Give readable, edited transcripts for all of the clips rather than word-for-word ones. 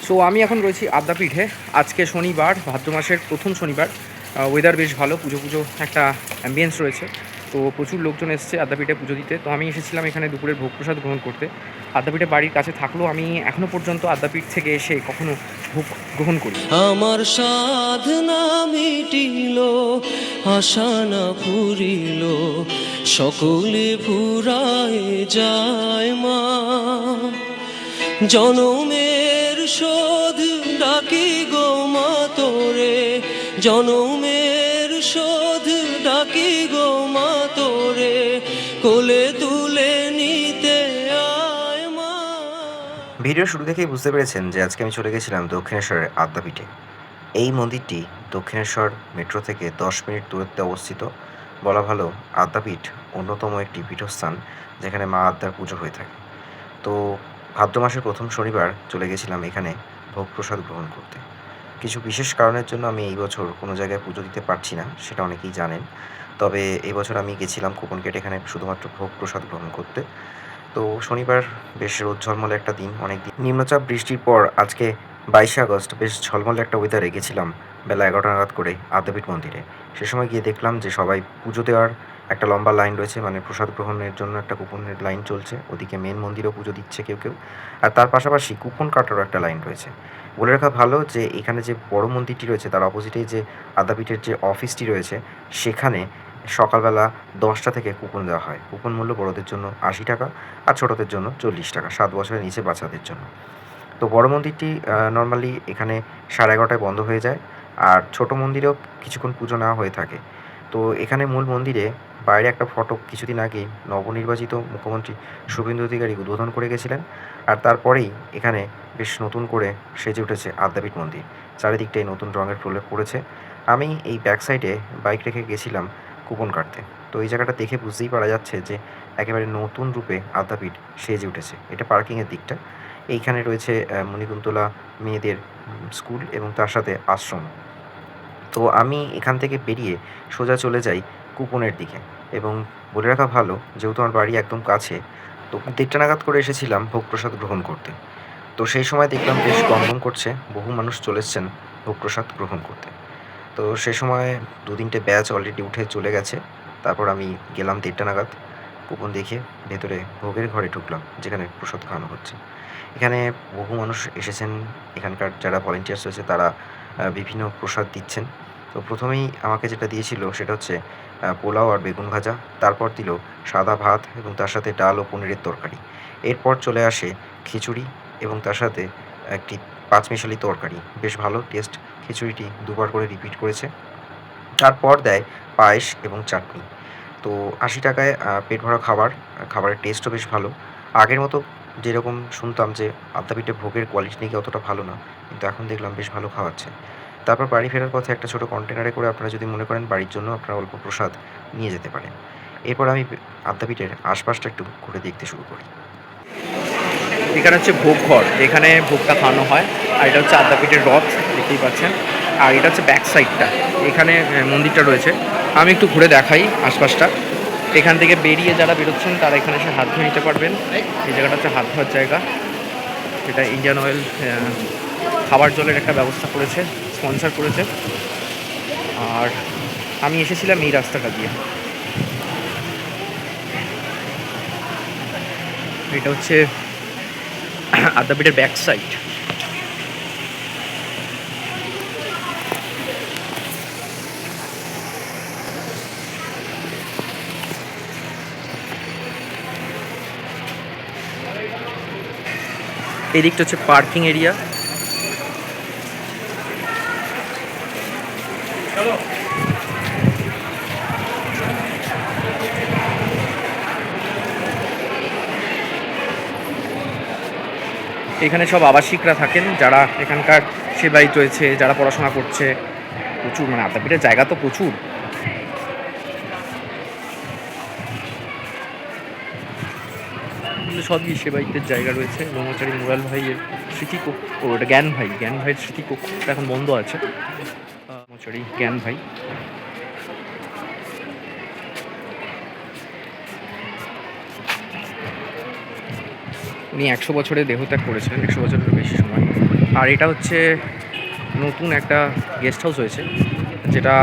So আমি এখন রয়েছি আদ্যাপীঠে। আজকে শনিবার, ভাদ্র মাসের প্রথম শনিবার। ওয়েদার বেশ ভালো, পুজো পুজো একটা অ্যাম্বিয়েন্স রয়েছে। তো প্রচুর লোকজন এসছে আদ্যাপীঠে পুজো দিতে। তো আমি এসেছিলাম এখানে দুপুরের ভোগ প্রসাদ গ্রহণ করতে। আদ্যাপীঠে বাড়ির কাছে থাকলেও আমি এখনও পর্যন্ত আদ্যাপীঠ থেকে এসে কখনো ভোগ গ্রহণ করি। আমার সাধনা মিটিল, আশা না পুরিল, সকলে ফুরায় যায় মা। জনমের শোধ ডাকি গো মা তোরে, জনমের শোধ ডাকি গো মা তোরে, কোলে তুলে নিতে আয় মা। ভিডিও শুরু থেকেই বুঝতে পেরেছেন যে আজকে আমি চলে গেছিলাম দক্ষিণেশ্বরের আদ্যাপীঠে। এই মন্দিরটি দক্ষিণেশ্বর মেট্রো থেকে 10 মিনিট দূরত্বে অবস্থিত। বলা ভালো, আদ্যাপীঠ অন্যতম একটি পীঠস্থান যেখানে মা আদ্যার পুজো হয়ে থাকে। তো ভাদ্র মাসের প্রথম শনিবার চলে গেছিলাম এখানে ভোগ প্রসাদ গ্রহণ করতে। কিছু বিশেষ কারণের জন্য আমি এই বছর কোনো জায়গায় পুজো দিতে পারছি না, সেটা অনেকেই জানেন। তবে এই বছর আমি গেছিলাম কুপন কেটে এখানে শুধুমাত্র ভোগ প্রসাদ গ্রহণ করতে। তো শনিবার বেশ রোদ ঝলমলে একটা দিন, অনেক দিন নিম্নচাপ বৃষ্টির পর আজকে 22শে আগস্ট বেশ ঝলমলে একটা ওয়েদারে গেছিলাম বেলা 11টা নাগাদ করে আদ্যাপীঠ মন্দিরে। সে সময় গিয়ে দেখলাম যে সবাই পুজো দেওয়ার একটা লম্বা লাইন রয়েছে, মানে প্রসাদ গ্রহণের জন্য একটা কুপনের লাইন চলছে। ওদিকে মেন মন্দিরেও পুজো দিচ্ছে কেউ কেউ, আর তার পাশাপাশি কুপন কাটারও একটা লাইন রয়েছে। বলে রাখা ভালো যে এখানে যে বড় মন্দিরটি রয়েছে তার অপোজিটেই যে আদ্যাপীঠের যে অফিসটি রয়েছে সেখানে সকালবেলা 10টা থেকে কুপন দেওয়া হয়। কুপন মূল্য বড়দের জন্য 80 টাকা আর ছোটদের জন্য 40 টাকা, 7 বছরের নিচে বাচ্চাদের জন্য। তো বড় মন্দিরটি নরমালি এখানে 11:30টায় বন্ধ হয়ে যায়, আর ছোট মন্দিরেও কিছুক্ষণ পুজো নেওয়া হয়ে থাকে। তো এখানে মূল মন্দিরে বাইরে একটা ফটক কিছুদিন আগেই নবনির্বাচিত মুখ্যমন্ত্রী শুভেন্দু অধিকারী উদ্বোধন করে গেছিলেন, আর তারপরেই এখানে বেশ নতুন করে সেজে উঠেছে আদ্যাপীঠ মন্দির। চারিদিকটাই নতুন রঙের প্রলেপ পড়েছে। আমি এই ব্যাক সাইডে বাইক রেখে গেছিলাম কুপন কাটতে। তো এই জায়গাটা দেখে বুঝতেই পারা যাচ্ছে যে একেবারে নতুন রূপে আদ্যাপীঠ সেজে উঠেছে। এটা পার্কিংয়ের দিকটা। এইখানে রয়েছে মণিকুন্তলা মেয়েদের স্কুল এবং তার সাথে আশ্রম। তো আমি এখান থেকে বেরিয়ে সোজা চলে যাই কুপনের দিকে। এবং বলে রাখা ভালো, যেহেতু আমার বাড়ি একদম কাছে, তো 1:30টা নাগাদ করে এসেছিলাম ভোগ প্রসাদ গ্রহণ করতে। তো সেই সময় দেখলাম বেশ গমগম করছে, বহু মানুষ চলে এসছেন ভোগ প্রসাদ গ্রহণ করতে। তো সে সময় 2-3টে ব্যাচ অলরেডি উঠে চলে গেছে। তারপর আমি গেলাম 1:30টা নাগাদ, কুপন দেখে ভেতরে ভোগের ঘরে ঢুকলাম যেখানে প্রসাদ খাওয়ানো হচ্ছে। এখানে বহু মানুষ এসেছেন, এখানকার যারা ভলেন্টিয়ার্স রয়েছে তারা বিভিন্ন প্রসাদ দিচ্ছেন। তো প্রথমেই আমাকে যেটা দিয়েছিল সেটা হচ্ছে পোলাও আর বেগুন ভাজা। তারপর দিল সাদা ভাত এবং তার সাথে ডাল ও পনিরের তরকারি। এরপর চলে আসে খিচুড়ি এবং তার সাথে একটি পাঁচমিশালি তরকারি। বেশ ভালো টেস্ট, খিচুড়িটি দুবার করে রিপিট করেছে। তারপর দেয় পায়েস এবং চাটনি। তো ৮০ টাকায় পেট ভরা খাবার। খাবারের টেস্টও বেশ ভালো। আগের মতো যেরকম শুনতাম যে আদ্যাপীঠে ভোগের কোয়ালিটি নাকি অতটা ভালো না, কিন্তু এখন দেখলাম বেশ ভালো খাওয়াচ্ছে। তারপর বাড়ি ফেরার পথে একটা ছোটো কন্টেনারে করে আপনারা যদি মনে করেন বাড়ির জন্য আপনারা অল্প প্রসাদ নিয়ে যেতে পারেন। এরপর আমি আদ্যাপীঠের আশপাশটা একটু ঘুরে দেখতে শুরু করি। এখানে হচ্ছে ভোগ ঘর, যেখানে ভোগটা খাওয়ানো হয়। আর এটা হচ্ছে আদ্যাপীঠের রথ, দেখতেই পাচ্ছেন। আর এটা হচ্ছে ব্যাক সাইডটা, এখানে মন্দিরটা রয়েছে। আমি একটু ঘুরে দেখাই আশপাশটা। এখান থেকে বেরিয়ে যারা বেরোচ্ছেন তারা এখানে এসে হাত ধুয়ে নিতে পারবেন। এই জায়গাটা হচ্ছে হাত ধোয়ার জায়গা। এটা ইন্ডিয়ান অয়েল খাবার জলের একটা ব্যবস্থা করেছে, স্পন্সর করেছে। আর আমি এসেছিলাম এই রাস্তাটা দিয়ে। এটা হচ্ছে আদ্যাপীঠের ব্যাক সাইড। এই দিকটা হচ্ছে পার্কিং এরিয়া। এখানে সব আবাসিকরা থাকেন, যারা এখানকার সেবায়িত রয়েছে, যারা পড়াশোনা করছে। প্রচুর, মানে আদ্যাপীঠের জায়গা তো প্রচুর। সবই সেবায়িতের জায়গা রয়েছে। ব্রহ্মচারী মুরাল ভাইয়ের স্মৃতিকক্ষ, ওটা জ্ঞান ভাইয়ের স্মৃতিকক্ষটা এখন বন্ধ আছে। ব্রহ্মচারী জ্ঞান ভাই। উনি 100 বছরে দেহত্যাগ করেছিলেন, 100 বছরের বেশি সময়। আর এটা হচ্ছে নতুন একটা গেস্ট হাউস হয়েছে, যেটা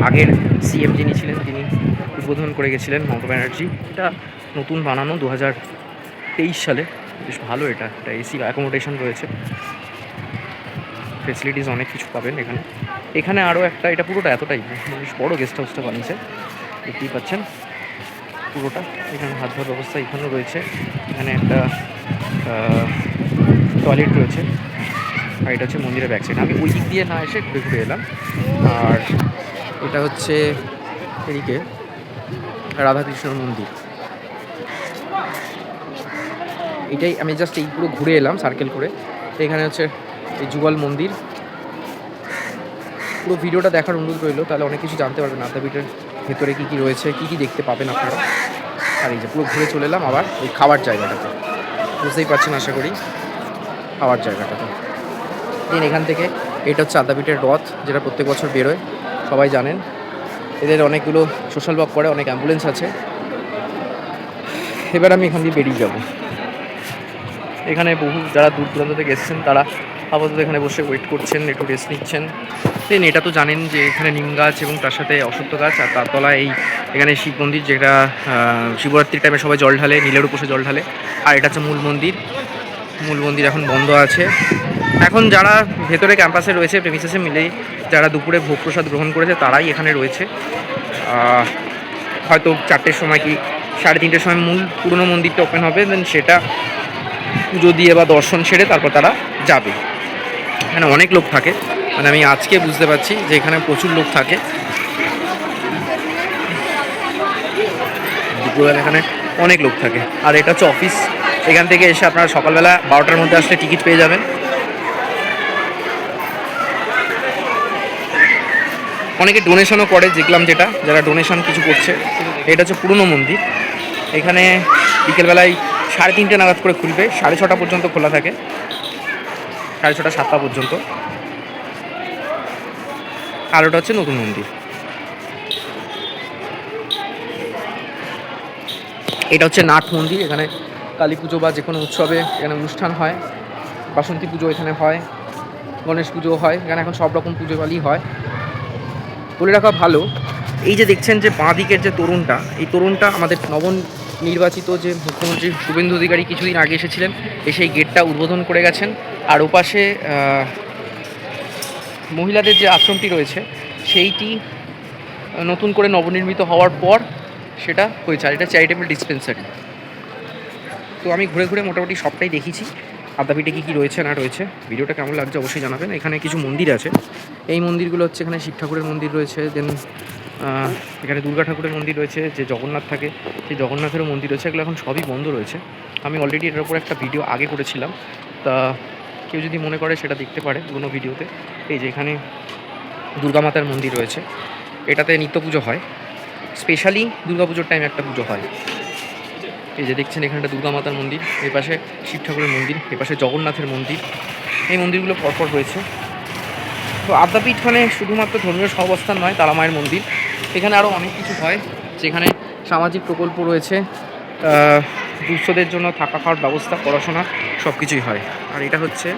আগের সিএম যিনি ছিলেন তিনি উদ্বোধন করে গেছিলেন, মমতা ব্যানার্জি। এটা নতুন বানানো 2023 সালে। বেশ ভালো, এটা এসি অ্যাকোমোডেশন রয়েছে, ফেসিলিটিস অনেক কিছু পাবেন এখানে। এখানে আরও একটা, এটা পুরোটা এতটাই বেশ বড় গেস্ট হাউসটা বানিয়েছে, দেখতেই পাচ্ছেন পুরোটা। এখানে হাত ধোয়ার ব্যবস্থা এখানেও রয়েছে, এখানে একটা টয়লেট রয়েছে। আর এটা হচ্ছে মন্দিরের ব্যাক সাইড। আমি ওই দিক দিয়ে না এসে ঘুরে ঘুরে এলাম। আর এটা হচ্ছে এদিকে রাধাকৃষ্ণর মন্দির। এটাই আমি জাস্ট এই পুরো ঘুরে এলাম সার্কেল করে। এখানে হচ্ছে এই যুগল মন্দির। পুরো ভিডিওটা দেখার অনুরোধ রইল, তাহলে অনেক কিছু জানতে পারবেন আদ্যাপীঠের ভেতরে কী কী রয়েছে, কী কী দেখতে পাবেন আপনারা। আর এই যে পুরো ঘুরে চলে এলাম আবার ওই খাওয়ার জায়গাটাতে, বুঝতেই পারছেন আশা করি, খাওয়ার জায়গাটাতে। দেন এখান থেকে এটা হচ্ছে আদ্যাপীঠের রথ, যেটা প্রত্যেক বছর বেরোয়, সবাই জানেন। এদের অনেকগুলো সোশ্যাল ওয়ার্ক করে, অনেক অ্যাম্বুলেন্স আছে। এবার আমি এখান দিয়ে বেরিয়ে যাব। এখানে বহু যারা দূর দূরান্ত থেকে এসেছেন তারা আপাতত এখানে বসে ওয়েট করছেন, একটু রেস্ট নিচ্ছেন। দেন এটা তো জানেন যে এখানে নিম গাছ এবং তার সাথে অশ্বত্থ গাছ, আর তার তলায় এখানে শিব মন্দির, যেটা শিবরাত্রির টাইমে সবাই জল ঢালে, নীলের উপসে জল ঢালে। আর এটা হচ্ছে মূল মন্দির। মূল মন্দির এখন বন্ধ আছে। এখন যারা ভেতরে ক্যাম্পাসে রয়েছে, প্রেমিসেসে মিলেই যারা দুপুরে ভোগ প্রসাদ গ্রহণ করেছে তারাই এখানে রয়েছে। হয়তো 4টের সময় কি 3:30-র সময় মূল পুরনো মন্দিরটা ওপেন হবে, দেন সেটা পুজো দিয়ে বা দর্শন সেরে তারপর তারা যাবে। এখানে অনেক লোক থাকে, মানে আমি আজকে বুঝতে পারছি যে এখানে প্রচুর লোক থাকে। দুপুরবেলা এখানে অনেক লোক থাকে। আর এটা হচ্ছে অফিস। এখান থেকে এসে আপনারা সকালবেলা 12টার মধ্যে আসলে টিকিট পেয়ে যাবেন। অনেকে ডোনেশনও করে, দেখলাম যেটা, যারা ডোনেশন কিছু করছে। এটা হচ্ছে পুরনো মন্দির। এখানে বিকেলবেলায় 3:30 নাগাদ করে খুলবে, 6:30 পর্যন্ত খোলা থাকে, 6:30 7টা পর্যন্ত। আর ওটা হচ্ছে নতুন মন্দির। এটা হচ্ছে নাট মন্দির। এখানে কালী পুজো বা যে কোনো উৎসবে এখানে অনুষ্ঠান হয়। বাসন্তী পুজো এখানে হয়, গণেশ পুজো হয়, এখানে এখন সব রকম পুজো বালি হয়। বলে রাখা ভালো, এই যে দেখছেন যে বাঁ দিকের যে তরুণটা, এই তরুণটা আমাদের নবনির্বাচিত যে মুখ্যমন্ত্রী শুভেন্দু অধিকারী কিছুদিন আগে এসেছিলেন, এসে এই গেটটা উদ্বোধন করে গেছেন। আর ওপাশে মহিলাদের যে আশ্রমটি রয়েছে সেইটি নতুন করে নবনির্মিত হওয়ার পর সেটা হয়েছে। আর এটা চ্যারিটেবল ডিসপেন্সারি। তো আমি ঘুরে ঘুরে মোটামুটি সবটাই দেখেছি, আদ্যাপীঠে কী কী রয়েছে না রয়েছে। ভিডিওটা কেমন লাগছে অবশ্যই জানাবেন। এখানে কিছু মন্দির আছে, এই মন্দিরগুলো হচ্ছে, এখানে শিব ঠাকুরের মন্দির রয়েছে, দেন এখানে দুর্গা ঠাকুরের মন্দির রয়েছে, যে জগন্নাথ থাকে সেই জগন্নাথেরও মন্দির রয়েছে। এগুলো এখন সবই বন্ধ রয়েছে। আমি অলরেডি এটার উপর একটা ভিডিও আগে করেছিলাম, তা কেউ যদি মনে করে সেটা দেখতে পারে পুরোনো ভিডিওতে। এই যে এখানে দুর্গা মাতার মন্দির রয়েছে, এটাতে নিত্য পুজো হয়, স্পেশালি দুর্গা পুজোর টাইমে একটা পুজো হয়। এই যে দেখছেন এখানটা দুর্গা মাতার মন্দির, এই পাশে শিব ঠাকুরের মন্দির, এ পাশে জগন্নাথের মন্দির। এই মন্দিরগুলো পরপর রয়েছে। তো আদ্যাপীঠ মানে শুধুমাত্র ধর্মীয় সহাবস্থান নয়, তারা মায়ের মন্দির। এখানে আরও অনেক কিছু হয়, যেখানে সামাজিক প্রকল্প রয়েছে, দুস্থদের জন্য থাকা খাওয়ার ব্যবস্থা, পড়াশোনা সব কিছুই হয়। আর এটা হচ্ছে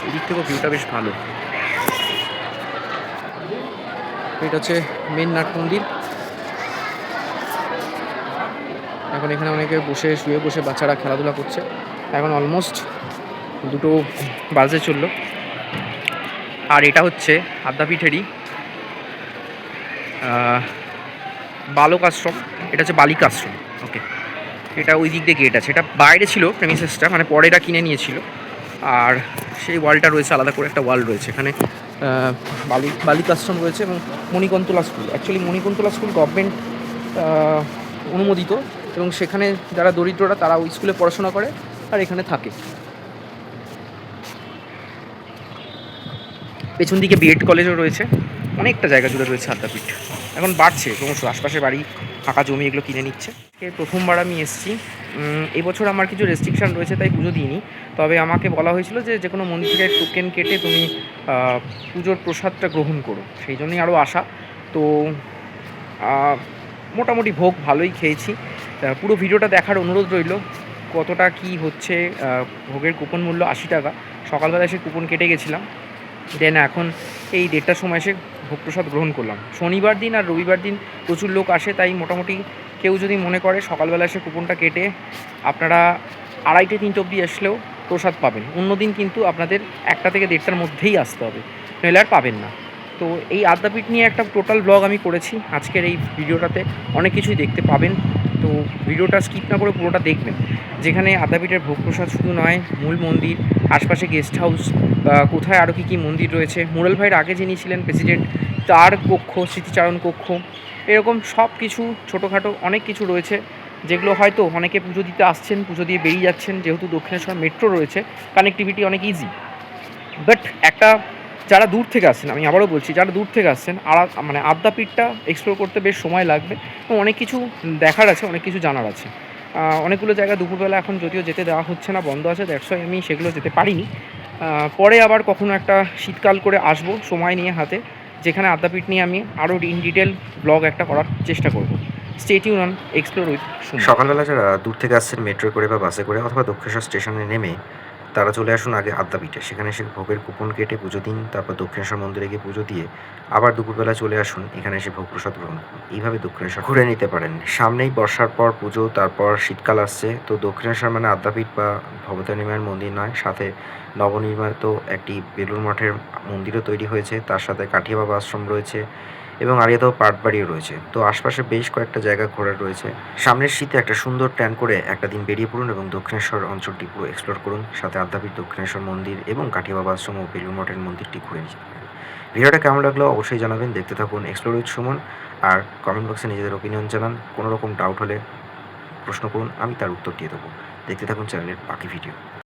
এদিক থেকেও ভিউটা বেশ ভালো। এটা হচ্ছে মেন নাট মন্দির। এখন এখানে অনেকে বসে শুয়ে বসে বাচ্চারা খেলাধুলা করছে। এখন অলমোস্ট 2টো বাজে চললো। আর এটা হচ্ছে আদ্যাপীঠেরই বালক আশ্রম, এটা হচ্ছে বালিকা আশ্রম। ওকে, এটা ওই দিক দিয়ে গেট আছে, এটা বাইরে ছিল প্রেমিসেসটা, মানে পরে এটা কিনে নিয়েছিল। আর সেই ওয়ালটা রয়েছে, আলাদা করে একটা ওয়াল রয়েছে। এখানে বালিকা আশ্রম রয়েছে এবং Manikuntala school. Actually Manikuntala school government অনুমোদিত, এবং সেখানে যারা দরিদ্ররা তারা ওই স্কুলে পড়াশোনা করে আর এখানে থাকে। পেছন দিকে বিএড কলেজও রয়েছে, অনেকটা জায়গা জুড়ে রয়েছে আদ্যাপীঠ। এখন বাড়ছে ক্রমশ, আশপাশে বাড়ি, ফাঁকা জমি এগুলো কিনে নিচ্ছে। প্রথমবার আমি এসেছি। এবছর আমার কিছু রেস্ট্রিকশান রয়েছে, তাই পুজো দিইনি। তবে আমাকে বলা হয়েছিল যে কোনো মন্দির থেকে টোকেন কেটে তুমি পুজোর প্রসাদটা গ্রহণ করো, সেই জন্যই আরও আসা। তো মোটামুটি ভোগ ভালোই খেয়েছি। পুরো ভিডিওটা দেখার অনুরোধ রইল। কতটা কি হচ্ছে, ভোগের কুপন মূল্য 80 টাকা। সকালবেলা এসে কুপন কেটে গেছিলাম, দেন এখন এই 1:30টার সময় এসে ভোগ প্রসাদ গ্রহণ করলাম। শনিবার দিন আর রবিবার দিন প্রচুর লোক আসে, তাই মোটামুটি কেউ যদি মনে করে সকালবেলা এসে কুপনটা কেটে আপনারা 2:30-3টে অবধি আসলেও প্রসাদ পাবেন। অন্য দিন কিন্তু আপনাদের 1টা থেকে 1:30টার মধ্যেই আসতে হবে, নইলে আর পাবেন না। তো এই আদ্যাপীঠ নিয়ে একটা টোটাল ব্লগ আমি করেছি আজকের এই ভিডিওটাতে, অনেক কিছুই দেখতে পাবেন। তো ভিডিওটা স্কিপ না করে পুরোটা দেখবেন, যেখানে আদ্যাপীঠের ভোগ প্রসাদ শুধু নয়, মূল মন্দির, আশপাশে গেস্ট হাউস, কোথায় আরও কী কী মন্দির রয়েছে, মোরাল ভাইয়ের আগে যিনি ছিলেন প্রেসিডেন্ট তার কক্ষ, স্মৃতিচারণ কক্ষ, এরকম সব কিছু ছোটোখাটো অনেক কিছু রয়েছে, যেগুলো হয়তো অনেকে পুজো দিতে আসছেন, পুজো দিয়ে বেরিয়ে যাচ্ছেন। যেহেতু দক্ষিণেশ্বর মেট্রো রয়েছে, কানেক্টিভিটি অনেক ইজি। বাট একটা যারা দূর থেকে আসছেন, আমি আবারও বলছি, যারা দূর থেকে আসছেন মানে আদ্যাপীঠটা এক্সপ্লোর করতে বেশ সময় লাগবে এবং অনেক কিছু দেখার আছে, অনেক কিছু জানার আছে। অনেকগুলো জায়গা দুপুরবেলা এখন যদিও যেতে দেওয়া হচ্ছে না, বন্ধ আছে, দ্যাটস ওয়াই আমি সেগুলো যেতে পারিনি। পরে আবার কখনো একটা শীতকাল করে আসবো সময় নিয়ে হাতে, যেখানে আদ্যাপীঠ নিয়ে আমি আরও ইন ডিটেল ব্লগ একটা করার চেষ্টা করব। Stay tune on explore with Suman. সকালবেলা যারা দূর থেকে আসছেন মেট্রো করে বা বাসে করে অথবা দক্ষিণেশ্বর স্টেশনে নেমে তারা চলে আসুন আগে আদ্যাপীঠে, সেখানে এসে ভোগের কুপন কেটে পুজো দিন, তারপর দক্ষিণেশ্বর মন্দিরে গিয়ে পুজো দিয়ে আবার দুপুরবেলা চলে আসুন এখানে এসে ভোগ প্রসাদ গ্রহণ করুন। এইভাবে দক্ষিণেশ্বর ঘুরে নিতে পারেন। সামনেই বর্ষার পর পুজো, তারপর শীতকাল আসছে, তো দক্ষিণেশ্বর মানে আদ্যাপীঠ বা ভবতারিণী মায়ের মন্দির নয়, সাথে নবনির্মিত একটি বেলুড় মঠের মন্দিরও তৈরি হয়েছে, তার সাথে কাঠিয়া বাবা আশ্রম রয়েছে এবং আরিয়াতেও পাটবাড়িও রয়েছে। তো আশপাশে বেশ কয়েকটা জায়গা ঘোরার রয়েছে। সামনের শীতে একটা সুন্দর প্ল্যান করে একটা দিন বেরিয়ে পড়ুন এবং দক্ষিণেশ্বর অঞ্চলটি পুরো এক্সপ্লোর করুন, সাথে আদ্যাপীঠ, দক্ষিণেশ্বর মন্দির এবং কাঠিয়া বাবা আশ্রম ও বেলুড় মঠের মন্দিরটি ঘুরে নিতে পারেন। ভিডিওটা কেমন লাগলো অবশ্যই জানাবেন। দেখতে থাকুন এক্সপ্লোর উইথ সুমন, আর কমেন্ট বক্সে নিজেদের ওপিনিয়ন জানান। কোনো রকম ডাউট হলে প্রশ্ন করুন, আমি তার উত্তর দিয়ে দেবো। দেখতে থাকুন চ্যানেলের বাকি ভিডিও।